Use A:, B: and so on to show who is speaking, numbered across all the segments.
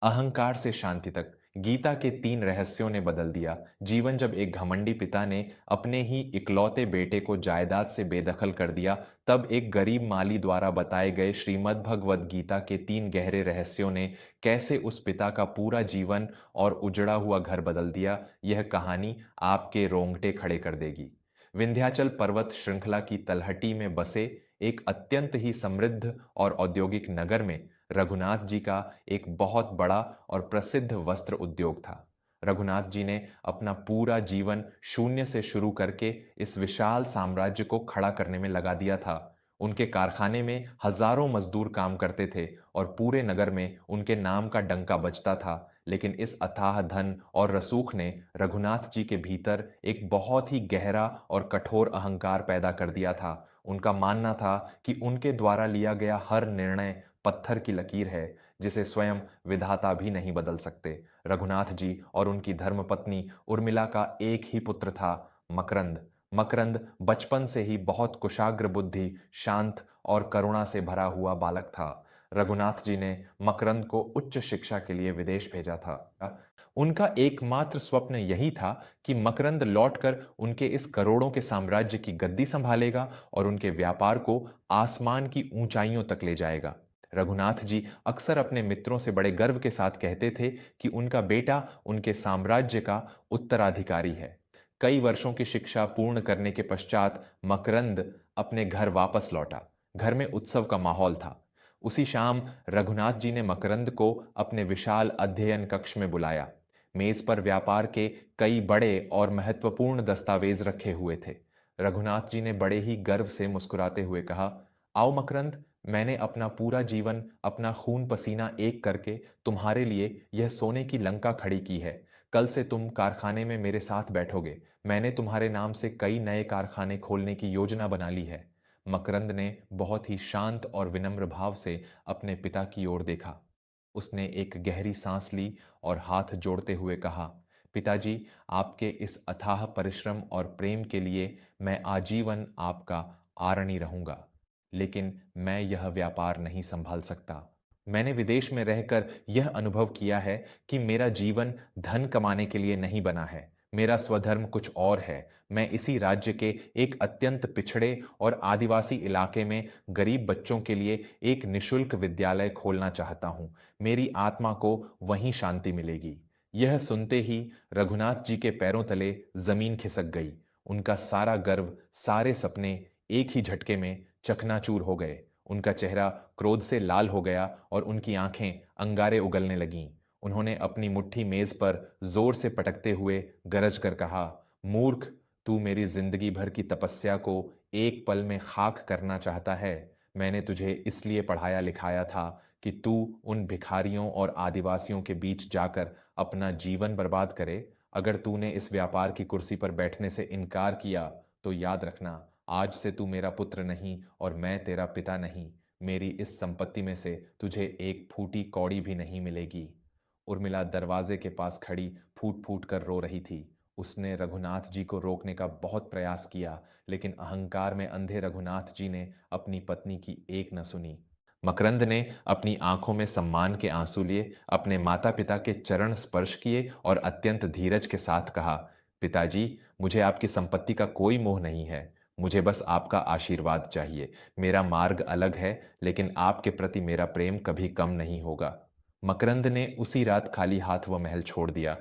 A: अहंकार से शांति तक गीता के 3 रहस्यों ने बदल दिया जीवन। जब एक घमंडी पिता ने अपने ही इकलौते बेटे को जायदाद से बेदखल कर दिया, तब एक गरीब माली द्वारा बताए गए श्रीमद् भगवद गीता के 3 गहरे रहस्यों ने कैसे उस पिता का पूरा जीवन और उजड़ा हुआ घर बदल दिया, यह कहानी आपके रोंगटे खड़े कर देगी। विंध्याचल पर्वत श्रृंखला की तलहटी में बसे एक अत्यंत ही समृद्ध और औद्योगिक नगर में रघुनाथ जी का एक बहुत बड़ा और प्रसिद्ध वस्त्र उद्योग था। रघुनाथ जी ने अपना पूरा जीवन शून्य से शुरू करके इस विशाल साम्राज्य को खड़ा करने में लगा दिया था। उनके कारखाने में हजारों मजदूर काम करते थे और पूरे नगर में उनके नाम का डंका बजता था। लेकिन इस अथाह धन और रसूख ने रघुनाथ जी के भीतर एक बहुत ही गहरा और कठोर अहंकार पैदा कर दिया था। उनका मानना था कि उनके द्वारा लिया गया हर निर्णय पत्थर की लकीर है, जिसे स्वयं विधाता भी नहीं बदल सकते। रघुनाथ जी और उनकी धर्मपत्नी उर्मिला का एक ही पुत्र था, मकरंद। मकरंद बचपन से ही बहुत कुशाग्र बुद्धि, शांत और करुणा से भरा हुआ बालक था। रघुनाथ जी ने मकरंद को उच्च शिक्षा के लिए विदेश भेजा था। उनका एकमात्र स्वप्न यही था कि मकरंद लौटकर उनके इस करोड़ों के साम्राज्य की गद्दी संभालेगा और उनके व्यापार को आसमान की ऊंचाइयों तक ले जाएगा। रघुनाथ जी अक्सर अपने मित्रों से बड़े गर्व के साथ कहते थे कि उनका बेटा उनके साम्राज्य का उत्तराधिकारी है। कई वर्षों की शिक्षा पूर्ण करने के पश्चात मकरंद अपने घर वापस लौटा। घर में उत्सव का माहौल था। उसी शाम रघुनाथ जी ने मकरंद को अपने विशाल अध्ययन कक्ष में बुलाया। मेज पर व्यापार के कई बड़े और महत्वपूर्ण दस्तावेज रखे हुए थे। रघुनाथ जी ने बड़े ही गर्व से मुस्कुराते हुए कहा, आओ मकरंद, मैंने अपना पूरा जीवन अपना खून पसीना एक करके तुम्हारे लिए यह सोने की लंका खड़ी की है। कल से तुम कारखाने में मेरे साथ बैठोगे। मैंने तुम्हारे नाम से कई नए कारखाने खोलने की योजना बना ली है। मकरंद ने बहुत ही शांत और विनम्र भाव से अपने पिता की ओर देखा। उसने एक गहरी सांस ली और हाथ जोड़ते हुए कहा, पिताजी, आपके इस अथाह परिश्रम और प्रेम के लिए मैं आजीवन आपका आरणी रहूंगा। लेकिन मैं यह व्यापार नहीं संभाल सकता। मैंने विदेश में रहकर यह अनुभव किया है कि मेरा जीवन धन कमाने के लिए नहीं बना है। मेरा स्वधर्म कुछ और है। मैं इसी राज्य के एक अत्यंत पिछड़े और आदिवासी इलाके में गरीब बच्चों के लिए एक निशुल्क विद्यालय खोलना चाहता हूं। मेरी आत्मा को वहीं शांति मिलेगी। यह सुनते ही रघुनाथ जी के पैरों तले जमीन खिसक गई। उनका सारा गर्व, सारे सपने एक ही झटके में चकनाचूर हो गए। उनका चेहरा क्रोध से लाल हो गया और उनकी आंखें अंगारे उगलने लगीं। उन्होंने अपनी मुट्ठी मेज पर जोर से पटकते हुए गरज कर कहा, मूर्ख, तू मेरी जिंदगी भर की तपस्या को एक पल में खाक करना चाहता है। मैंने तुझे इसलिए पढ़ाया लिखाया था कि तू उन भिखारियों और आदिवासियों के बीच जाकर अपना जीवन बर्बाद करे। अगर तूने इस व्यापार की कुर्सी पर बैठने से इनकार किया तो याद रखना, आज से तू मेरा पुत्र नहीं और मैं तेरा पिता नहीं। मेरी इस संपत्ति में से तुझे एक फूटी कौड़ी भी नहीं मिलेगी। उर्मिला दरवाजे के पास खड़ी फूट फूट कर रो रही थी। उसने रघुनाथ जी को रोकने का बहुत प्रयास किया, लेकिन अहंकार में अंधे रघुनाथ जी ने अपनी पत्नी की एक न सुनी। मकरंद ने अपनी आंखों में सम्मान के आंसू लिए, अपने माता पिता के चरण स्पर्श किए और अत्यंत धीरज के साथ कहा, पिताजी, मुझे आपकी संपत्ति का कोई मोह नहीं है। मुझे बस आपका आशीर्वाद चाहिए। मेरा मार्ग अलग है, लेकिन आपके प्रति मेरा प्रेम कभी कम नहीं होगा। मकरंद ने उसी रात खाली हाथ वह महल छोड़ दिया।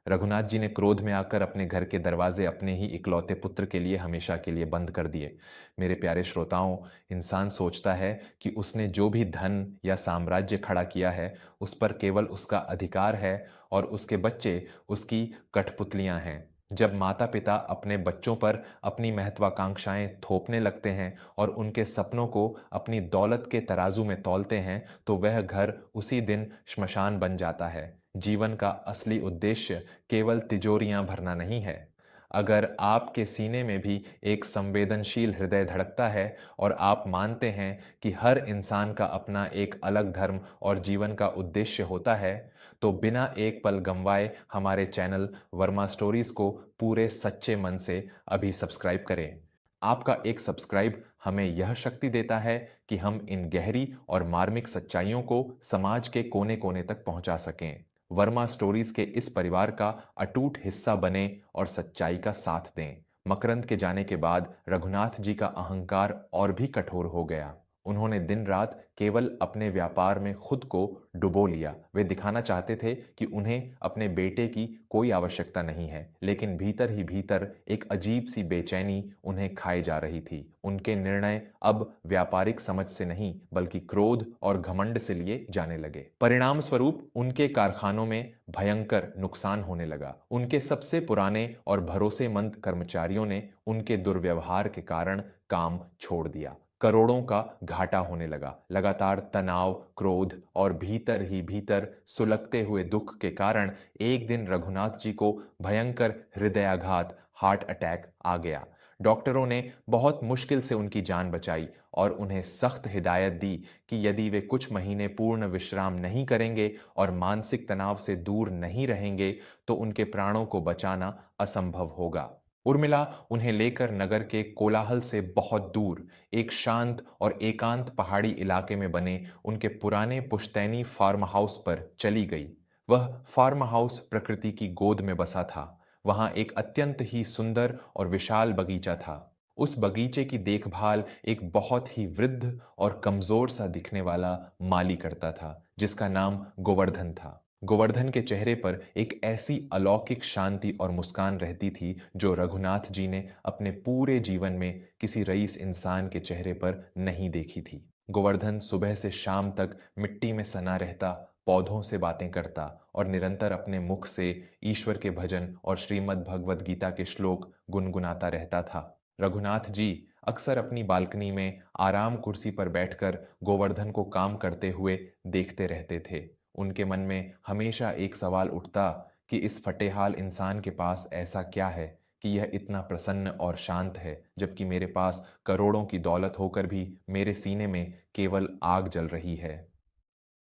A: रघुनाथ जी ने क्रोध में आकर अपने घर के दरवाजे अपने ही इकलौते पुत्र के लिए हमेशा के लिए बंद कर दिए। मेरे प्यारे श्रोताओं, इंसान सोचता है कि उसने जो भी धन या साम्राज्य खड़ा किया है उस पर केवल उसका अधिकार है और उसके बच्चे उसकी कठपुतलियां हैं। जब माता पिता अपने बच्चों पर अपनी महत्वाकांक्षाएं थोपने लगते हैं और उनके सपनों को अपनी दौलत के तराजू में तौलते हैं, तो वह घर उसी दिन श्मशान बन जाता है। जीवन का असली उद्देश्य केवल तिजोरियां भरना नहीं है। अगर आपके सीने में भी एक संवेदनशील हृदय धड़कता है और आप मानते हैं कि हर इंसान का अपना एक अलग धर्म और जीवन का उद्देश्य होता है, तो बिना एक पल गंवाए हमारे चैनल वर्मा स्टोरीज को पूरे सच्चे मन से अभी सब्सक्राइब करें। आपका एक सब्सक्राइब हमें यह शक्ति देता है कि हम इन गहरी और मार्मिक सच्चाइयों को समाज के कोने कोने तक पहुंचा सकें। वर्मा स्टोरीज के इस परिवार का अटूट हिस्सा बने और सच्चाई का साथ दें। मकरंद के जाने के बाद रघुनाथ जी का अहंकार और भी कठोर हो गया। उन्होंने दिन रात केवल अपने व्यापार में खुद को डुबो लिया। वे दिखाना चाहते थे कि उन्हें अपने बेटे की कोई आवश्यकता नहीं है, लेकिन भीतर ही भीतर एक अजीब सी बेचैनी उन्हें खाई जा रही थी। उनके निर्णय अब व्यापारिक समझ से नहीं बल्कि क्रोध और घमंड से लिए जाने लगे। परिणाम स्वरूप उनके कारखानों में भयंकर नुकसान होने लगा। उनके सबसे पुराने और भरोसेमंद कर्मचारियों ने उनके दुर्व्यवहार के कारण काम छोड़ दिया। करोड़ों का घाटा होने लगा। लगातार तनाव, क्रोध और भीतर ही भीतर सुलगते हुए दुख के कारण एक दिन रघुनाथ जी को भयंकर हृदयाघात, हार्ट अटैक आ गया। डॉक्टरों ने बहुत मुश्किल से उनकी जान बचाई और उन्हें सख्त हिदायत दी कि यदि वे कुछ महीने पूर्ण विश्राम नहीं करेंगे और मानसिक तनाव से दूर नहीं रहेंगे तो उनके प्राणों को बचाना असंभव होगा। उर्मिला उन्हें लेकर नगर के कोलाहल से बहुत दूर एक शांत और एकांत पहाड़ी इलाके में बने उनके पुराने पुश्तैनी फार्म हाउस पर चली गई। वह फार्म हाउस प्रकृति की गोद में बसा था। वहां एक अत्यंत ही सुंदर और विशाल बगीचा था। उस बगीचे की देखभाल एक बहुत ही वृद्ध और कमजोर सा दिखने वाला माली करता था, जिसका नाम गोवर्धन था। गोवर्धन के चेहरे पर एक ऐसी अलौकिक शांति और मुस्कान रहती थी जो रघुनाथ जी ने अपने पूरे जीवन में किसी रईस इंसान के चेहरे पर नहीं देखी थी। गोवर्धन सुबह से शाम तक मिट्टी में सना रहता, पौधों से बातें करता और निरंतर अपने मुख से ईश्वर के भजन और श्रीमद् भगवद गीता के श्लोक गुनगुनाता रहता था। रघुनाथ जी अक्सर अपनी बालकनी में आराम कुर्सी पर बैठकर गोवर्धन को काम करते हुए देखते रहते थे। उनके मन में हमेशा एक सवाल उठता कि इस फटेहाल इंसान के पास ऐसा क्या है कि यह इतना प्रसन्न और शांत है, जबकि मेरे पास करोड़ों की दौलत होकर भी मेरे सीने में केवल आग जल रही है।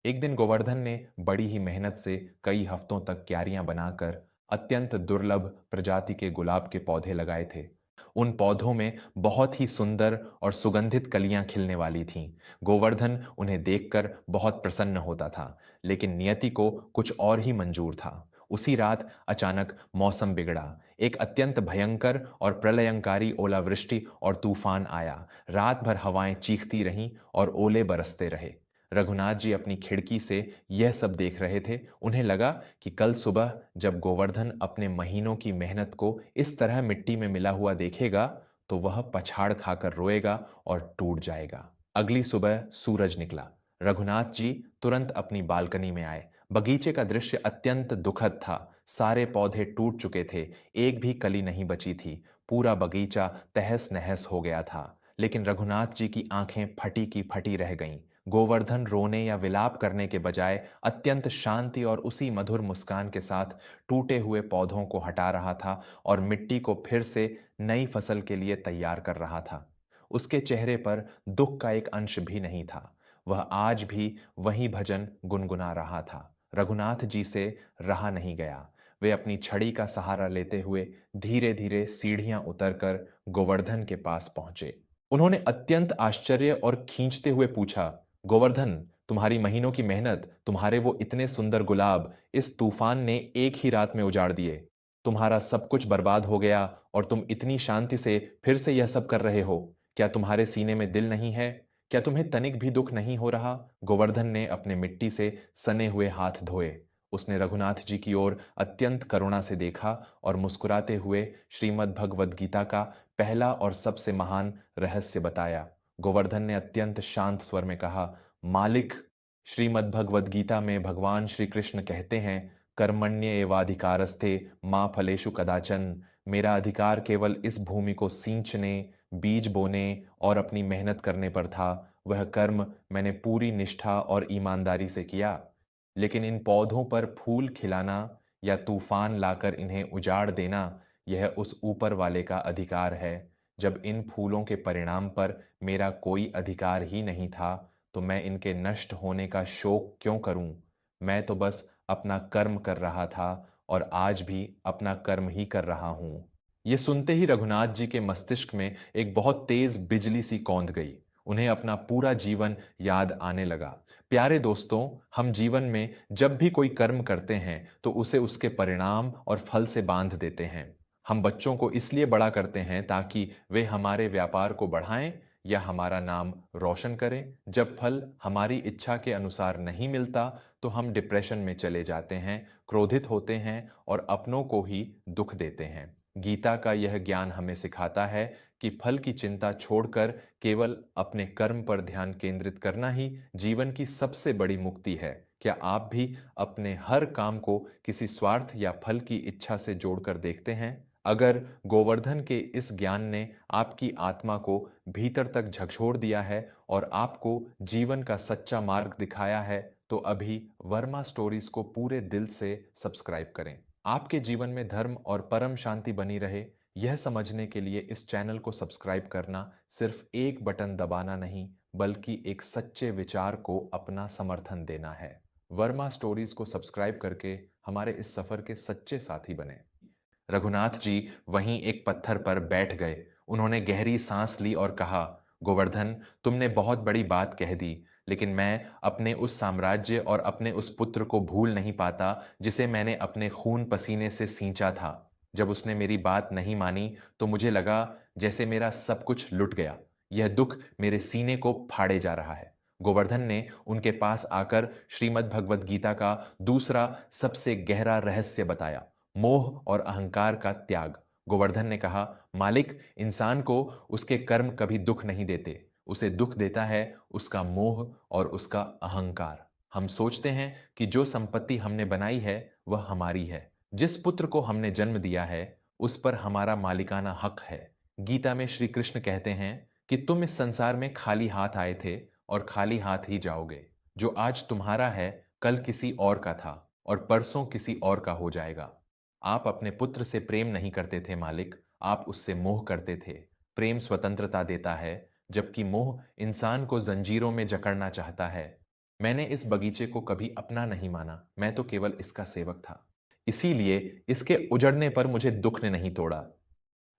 A: एक दिन गोवर्धन ने बड़ी ही मेहनत से कई हफ्तों तक क्यारियां बनाकर अत्यंत दुर्लभ प्रजाति के गुलाब के पौधे लगाए थे। उन पौधों में बहुत ही सुंदर और सुगंधित कलियां खिलने वाली थीं। गोवर्धन उन्हें देखकर बहुत प्रसन्न होता था, लेकिन नियति को कुछ और ही मंजूर था। उसी रात अचानक मौसम बिगड़ा। एक अत्यंत भयंकर और प्रलयंकारी ओलावृष्टि और तूफान आया। रात भर हवाएं चीखती रहीं और ओले बरसते रहे। रघुनाथ जी अपनी खिड़की से यह सब देख रहे थे। उन्हें लगा कि कल सुबह जब गोवर्धन अपने महीनों की मेहनत को इस तरह मिट्टी में मिला हुआ देखेगा तो वह पछाड़ खाकर रोएगा और टूट जाएगा। अगली सुबह सूरज निकला। रघुनाथ जी तुरंत अपनी बालकनी में आए। बगीचे का दृश्य अत्यंत दुखद था। सारे पौधे टूट चुके थे, एक भी कली नहीं बची थी। पूरा बगीचा तहस नहस हो गया था। लेकिन रघुनाथ जी की आंखें फटी की फटी रह गईं। गोवर्धन रोने या विलाप करने के बजाय अत्यंत शांति और उसी मधुर मुस्कान के साथ टूटे हुए पौधों को हटा रहा था और मिट्टी को फिर से नई फसल के लिए तैयार कर रहा था। उसके चेहरे पर दुख का एक अंश भी नहीं था। वह आज भी वही भजन गुनगुना रहा था। रघुनाथ जी से रहा नहीं गया। वे अपनी छड़ी का सहारा लेते हुए धीरे धीरे सीढ़ियां उतरकर गोवर्धन के पास पहुंचे। उन्होंने अत्यंत आश्चर्य और खींचते हुए पूछा, गोवर्धन, तुम्हारी महीनों की मेहनत, तुम्हारे वो इतने सुंदर गुलाब इस तूफान ने एक ही रात में उजाड़ दिए। तुम्हारा सब कुछ बर्बाद हो गया और तुम इतनी शांति से फिर से यह सब कर रहे हो। क्या तुम्हारे सीने में दिल नहीं है? क्या तुम्हें तनिक भी दुख नहीं हो रहा? गोवर्धन ने अपने मिट्टी से सने हुए हाथ धोए। उसने रघुनाथ जी की ओर अत्यंत करुणा से देखा और मुस्कुराते हुए श्रीमद् भगवद गीता का पहला और सबसे महान रहस्य बताया। गोवर्धन ने अत्यंत शांत स्वर में कहा, मालिक, श्रीमद् भगवद गीता में भगवान श्री कृष्ण कहते हैं, कर्मण्य एवाधिकारस्ते मां फलेषु कदाचन। मेरा अधिकार केवल इस भूमि को सींचने, बीज बोने और अपनी मेहनत करने पर था। वह कर्म मैंने पूरी निष्ठा और ईमानदारी से किया। लेकिन इन पौधों पर फूल खिलाना या तूफान लाकर इन्हें उजाड़ देना, यह उस ऊपर वाले का अधिकार है। जब इन फूलों के परिणाम पर मेरा कोई अधिकार ही नहीं था तो मैं इनके नष्ट होने का शोक क्यों करूं? मैं तो बस अपना कर्म कर रहा था और आज भी अपना कर्म ही कर रहा हूं। ये सुनते ही रघुनाथ जी के मस्तिष्क में एक बहुत तेज बिजली सी कौंध गई। उन्हें अपना पूरा जीवन याद आने लगा। प्यारे दोस्तों, हम जीवन में जब भी कोई कर्म करते हैं तो उसे उसके परिणाम और फल से बांध देते हैं। हम बच्चों को इसलिए बड़ा करते हैं ताकि वे हमारे व्यापार को बढ़ाएं या हमारा नाम रोशन करें। जब फल हमारी इच्छा के अनुसार नहीं मिलता तो हम डिप्रेशन में चले जाते हैं, क्रोधित होते हैं और अपनों को ही दुख देते हैं। गीता का यह ज्ञान हमें सिखाता है कि फल की चिंता छोड़कर केवल अपने कर्म पर ध्यान केंद्रित करना ही जीवन की सबसे बड़ी मुक्ति है। क्या आप भी अपने हर काम को किसी स्वार्थ या फल की इच्छा से जोड़कर देखते हैं? अगर गोवर्धन के इस ज्ञान ने आपकी आत्मा को भीतर तक झकझोर दिया है और आपको जीवन का सच्चा मार्ग दिखाया है, तो अभी वर्मा स्टोरीज को पूरे दिल से सब्सक्राइब करें। आपके जीवन में धर्म और परम शांति बनी रहे, यह समझने के लिए इस चैनल को सब्सक्राइब करना सिर्फ एक बटन दबाना नहीं, बल्कि एक सच्चे विचार को अपना समर्थन देना है। वर्मा स्टोरीज को सब्सक्राइब करके हमारे इस सफर के सच्चे साथी बने। रघुनाथ जी वहीं एक पत्थर पर बैठ गए। उन्होंने गहरी सांस ली और कहा, गोवर्धन, तुमने बहुत बड़ी बात कह दी, लेकिन मैं अपने उस साम्राज्य और अपने उस पुत्र को भूल नहीं पाता जिसे मैंने अपने खून पसीने से सींचा था। जब उसने मेरी बात नहीं मानी तो मुझे लगा जैसे मेरा सब कुछ लुट गया। यह दुख मेरे सीने को फाड़े जा रहा है। गोवर्धन ने उनके पास आकर श्रीमद् भगवद गीता का दूसरा सबसे गहरा रहस्य बताया, मोह और अहंकार का त्याग। गोवर्धन ने कहा, मालिक, इंसान को उसके कर्म कभी दुख नहीं देते, उसे दुख देता है उसका मोह और उसका अहंकार। हम सोचते हैं कि जो संपत्ति हमने बनाई है वह हमारी है, जिस पुत्र को हमने जन्म दिया है उस पर हमारा मालिकाना हक है। गीता में श्री कृष्ण कहते हैं कि तुम इस संसार में खाली हाथ आए थे और खाली हाथ ही जाओगे। जो आज तुम्हारा है कल किसी और का था और परसों किसी और का हो जाएगा। आप अपने पुत्र से प्रेम नहीं करते थे मालिक, आप उससे मोह करते थे। प्रेम स्वतंत्रता देता है, जबकि मोह इंसान को जंजीरों में जकड़ना चाहता है। मैंने इस बगीचे को कभी अपना नहीं माना, मैं तो केवल इसका सेवक था। इसीलिए इसके उजड़ने पर मुझे दुख ने नहीं तोड़ा।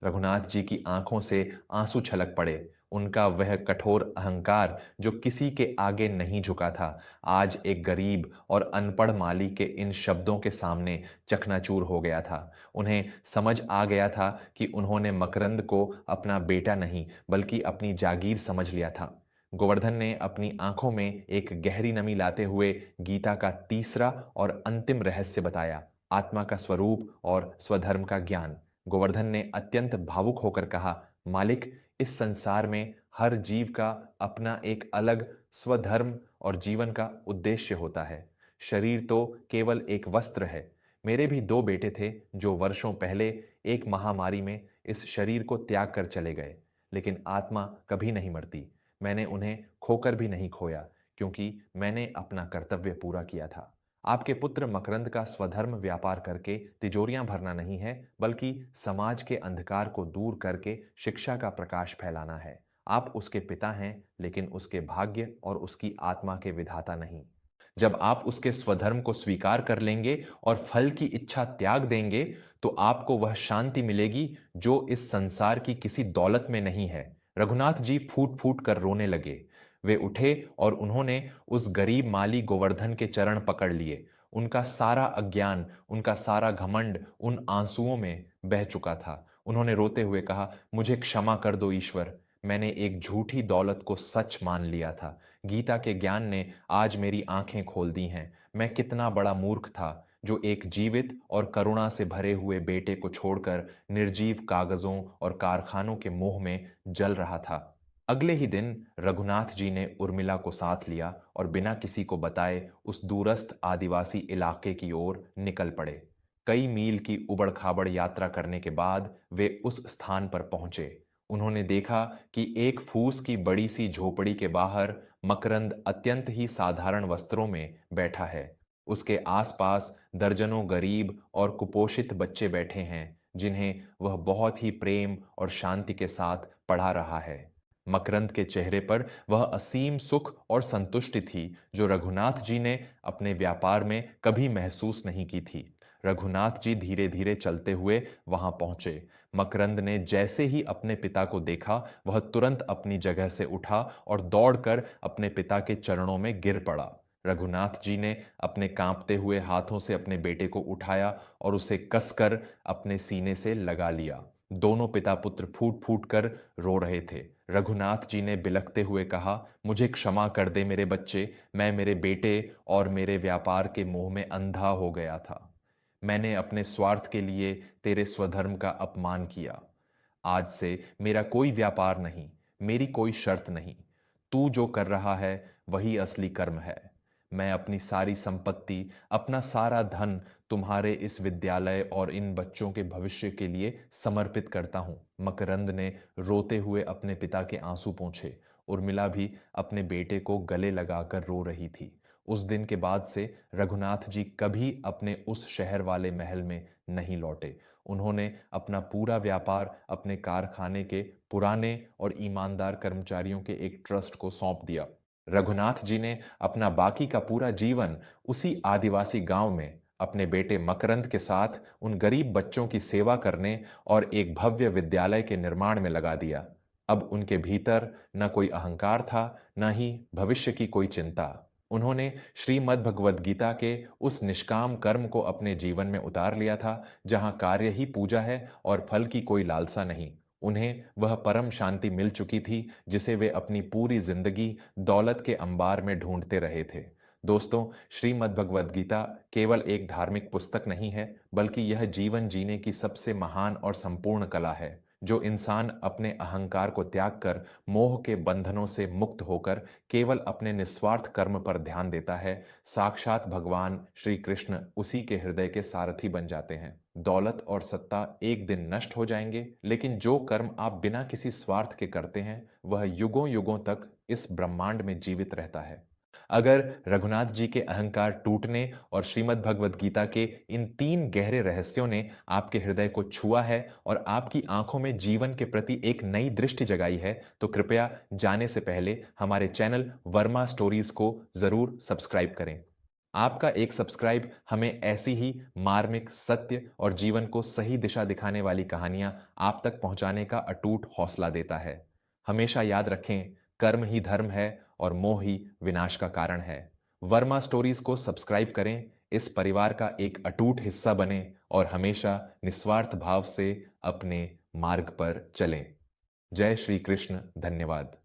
A: रघुनाथ जी की आंखों से आंसू छलक पड़े। उनका वह कठोर अहंकार जो किसी के आगे नहीं झुका था, आज एक गरीब और अनपढ़ माली के इन शब्दों के सामने चकनाचूर हो गया था। उन्हें समझ आ गया था कि उन्होंने मकरंद को अपना बेटा नहीं बल्कि अपनी जागीर समझ लिया था। गोवर्धन ने अपनी आंखों में एक गहरी नमी लाते हुए गीता का तीसरा और अंतिम रहस्य बताया, आत्मा का स्वरूप और स्वधर्म का ज्ञान। गोवर्धन ने अत्यंत भावुक होकर कहा, मालिक, इस संसार में हर जीव का अपना एक अलग स्वधर्म और जीवन का उद्देश्य होता है। शरीर तो केवल एक वस्त्र है। मेरे भी दो बेटे थे जो वर्षों पहले एक महामारी में इस शरीर को त्याग कर चले गए, लेकिन आत्मा कभी नहीं मरती। मैंने उन्हें खोकर भी नहीं खोया, क्योंकि मैंने अपना कर्तव्य पूरा किया था। आपके पुत्र मकरंद का स्वधर्म व्यापार करके तिजोरियां भरना नहीं है, बल्कि समाज के अंधकार को दूर करके शिक्षा का प्रकाश फैलाना है। आप उसके पिता हैं, लेकिन उसके भाग्य और उसकी आत्मा के विधाता नहीं। जब आप उसके स्वधर्म को स्वीकार कर लेंगे और फल की इच्छा त्याग देंगे, तो आपको वह शांति मिलेगी जो इस संसार की किसी दौलत में नहीं है। रघुनाथ जी फूट फूट कर रोने लगे। वे उठे और उन्होंने उस गरीब माली गोवर्धन के चरण पकड़ लिए। उनका सारा अज्ञान, उनका सारा घमंड उन आंसुओं में बह चुका था। उन्होंने रोते हुए कहा, मुझे क्षमा कर दो ईश्वर, मैंने एक झूठी दौलत को सच मान लिया था। गीता के ज्ञान ने आज मेरी आंखें खोल दी हैं। मैं कितना बड़ा मूर्ख था जो एक जीवित और करुणा से भरे हुए बेटे को छोड़कर निर्जीव कागजों और कारखानों के मोह में जल रहा था। अगले ही दिन रघुनाथ जी ने उर्मिला को साथ लिया और बिना किसी को बताए उस दूरस्थ आदिवासी इलाके की ओर निकल पड़े। कई मील की उबड़-खाबड़ यात्रा करने के बाद वे उस स्थान पर पहुंचे। उन्होंने देखा कि एक फूस की बड़ी सी झोपड़ी के बाहर मकरंद अत्यंत ही साधारण वस्त्रों में बैठा है। उसके आसपास दर्जनों गरीब और कुपोषित बच्चे बैठे हैं, जिन्हें वह बहुत ही प्रेम और शांति के साथ पढ़ा रहा है। मकरंद के चेहरे पर वह असीम सुख और संतुष्टि थी जो रघुनाथ जी ने अपने व्यापार में कभी महसूस नहीं की थी। रघुनाथ जी धीरे धीरे चलते हुए वहां पहुंचे। मकरंद ने जैसे ही अपने पिता को देखा, वह तुरंत अपनी जगह से उठा और दौड़कर अपने पिता के चरणों में गिर पड़ा। रघुनाथ जी ने अपने कांपते हुए हाथों से अपने बेटे को उठाया और उसे कसकर अपने सीने से लगा लिया। दोनों पिता पुत्र फूट फूट कर रो रहे थे। रघुनाथ जी ने बिलखते हुए कहा, मुझे क्षमा कर दे मेरे बच्चे, मैं मेरे बेटे और मेरे व्यापार के मोह में अंधा हो गया था। मैंने अपने स्वार्थ के लिए तेरे स्वधर्म का अपमान किया। आज से मेरा कोई व्यापार नहीं, मेरी कोई शर्त नहीं। तू जो कर रहा है वही असली कर्म है। मैं अपनी सारी संपत्ति, अपना सारा धन तुम्हारे इस विद्यालय और इन बच्चों के भविष्य के लिए समर्पित करता हूं। मकरंद ने रोते हुए अपने पिता के आंसू पोंछे। उर्मिला भी अपने बेटे को गले लगाकर रो रही थी। उस दिन के बाद से रघुनाथ जी कभी अपने उस शहर वाले महल में नहीं लौटे। उन्होंने अपना पूरा व्यापार अपने कारखाने के पुराने और ईमानदार कर्मचारियों के एक ट्रस्ट को सौंप दिया। रघुनाथ जी ने अपना बाकी का पूरा जीवन उसी आदिवासी गांव में अपने बेटे मकरंद के साथ उन गरीब बच्चों की सेवा करने और एक भव्य विद्यालय के निर्माण में लगा दिया। अब उनके भीतर न कोई अहंकार था, न ही भविष्य की कोई चिंता। उन्होंने श्रीमद् भगवद गीता के उस निष्काम कर्म को अपने जीवन में उतार लिया था, जहां कार्य ही पूजा है और फल की कोई लालसा नहीं। उन्हें वह परम शांति मिल चुकी थी जिसे वे अपनी पूरी जिंदगी दौलत के अंबार में ढूंढते रहे थे। दोस्तों, श्रीमद् भगवद गीता केवल एक धार्मिक पुस्तक नहीं है, बल्कि यह जीवन जीने की सबसे महान और संपूर्ण कला है। जो इंसान अपने अहंकार को त्याग कर मोह के बंधनों से मुक्त होकर केवल अपने निस्वार्थ कर्म पर ध्यान देता है, साक्षात भगवान श्री कृष्ण उसी के हृदय के सारथी बन जाते हैं। दौलत और सत्ता एक दिन नष्ट हो जाएंगे, लेकिन जो कर्म आप बिना किसी स्वार्थ के करते हैं, वह युगों युगों तक इस ब्रह्मांड में जीवित रहता है। अगर रघुनाथ जी के अहंकार टूटने और श्रीमद् भगवद गीता के इन तीन गहरे रहस्यों ने आपके हृदय को छुआ है और आपकी आंखों में जीवन के प्रति एक नई दृष्टि जगाई है, तो कृपया जाने से पहले हमारे चैनल वर्मा स्टोरीज को जरूर सब्सक्राइब करें। आपका एक सब्सक्राइब हमें ऐसी ही मार्मिक, सत्य और जीवन को सही दिशा दिखाने वाली कहानियां आप तक पहुंचाने का अटूट हौसला देता है। हमेशा याद रखें, कर्म ही धर्म है और मोह ही विनाश का कारण है। वर्मा स्टोरीज को सब्सक्राइब करें, इस परिवार का एक अटूट हिस्सा बने और हमेशा निस्वार्थ भाव से अपने मार्ग पर चलें। जय श्री कृष्ण। धन्यवाद।